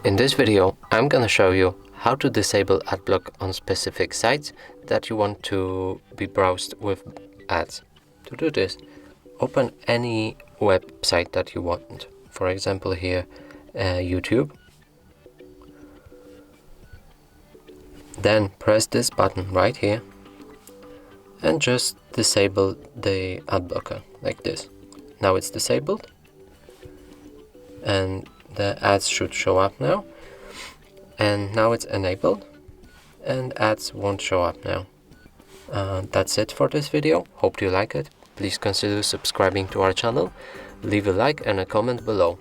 In this video, I'm gonna show you how to disable Adblock on specific sites that you want to be browsed with ads. To do this, open any website that you want. For example here, YouTube. Then press this button right here and just disable the ad blocker like this. Now it's disabled and the ads should show up now, and now it's enabled and ads won't show up now. That's it for this video. Hope you like it. Please consider subscribing to our channel, leave a like and a comment below.